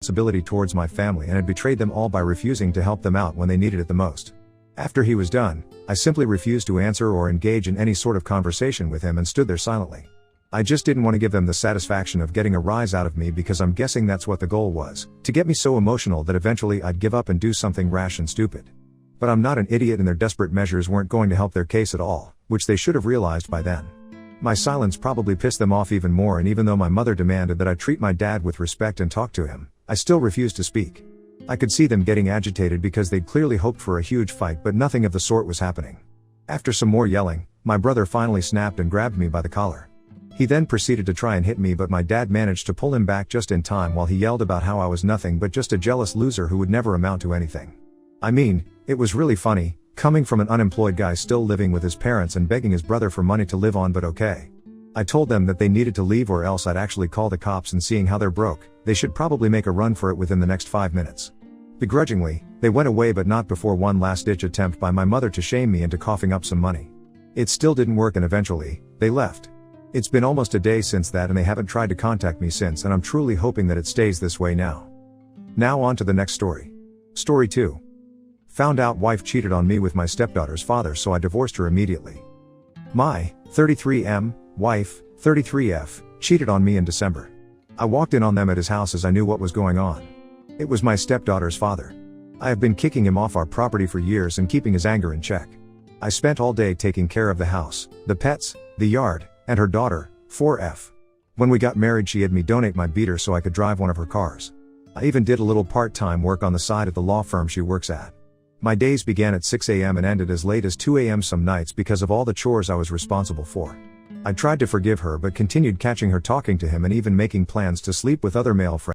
responsibility towards my family and had betrayed them all by refusing to help them out when they needed it the most. After he was done, I simply refused to answer or engage in any sort of conversation with him and stood there silently. I just didn't want to give them the satisfaction of getting a rise out of me, because I'm guessing that's what the goal was, to get me so emotional that eventually I'd give up and do something rash and stupid. But I'm not an idiot, and their desperate measures weren't going to help their case at all, which they should have realized by then. My silence probably pissed them off even more, and even though my mother demanded that I treat my dad with respect and talk to him, I still refused to speak. I could see them getting agitated because they'd clearly hoped for a huge fight, but nothing of the sort was happening. After some more yelling, my brother finally snapped and grabbed me by the collar. He then proceeded to try and hit me, but my dad managed to pull him back just in time while he yelled about how I was nothing but just a jealous loser who would never amount to anything. I mean, it was really funny, coming from an unemployed guy still living with his parents and begging his brother for money to live on, but okay. I told them that they needed to leave or else I'd actually call the cops, and seeing how they're broke, they should probably make a run for it within the next 5 minutes. Begrudgingly, they went away, but not before one last-ditch attempt by my mother to shame me into coughing up some money. It still didn't work, and eventually, they left. It's been almost a day since that, and they haven't tried to contact me since, and I'm truly hoping that it stays this way now. Now on to the next story. Story 2. Found out wife cheated on me with my stepdaughter's father, so I divorced her immediately. My 33M wife, 33F, cheated on me in December. I walked in on them at his house as I knew what was going on. It was my stepdaughter's father. I have been kicking him off our property for years and keeping his anger in check. I spent all day taking care of the house, the pets, the yard, and her daughter, 4F. When we got married, she had me donate my beater so I could drive one of her cars. I even did a little part-time work on the side at the law firm she works at. My days began at 6 a.m. and ended as late as 2 a.m. some nights because of all the chores I was responsible for. I tried to forgive her, but continued catching her talking to him and even making plans to sleep with other male friends.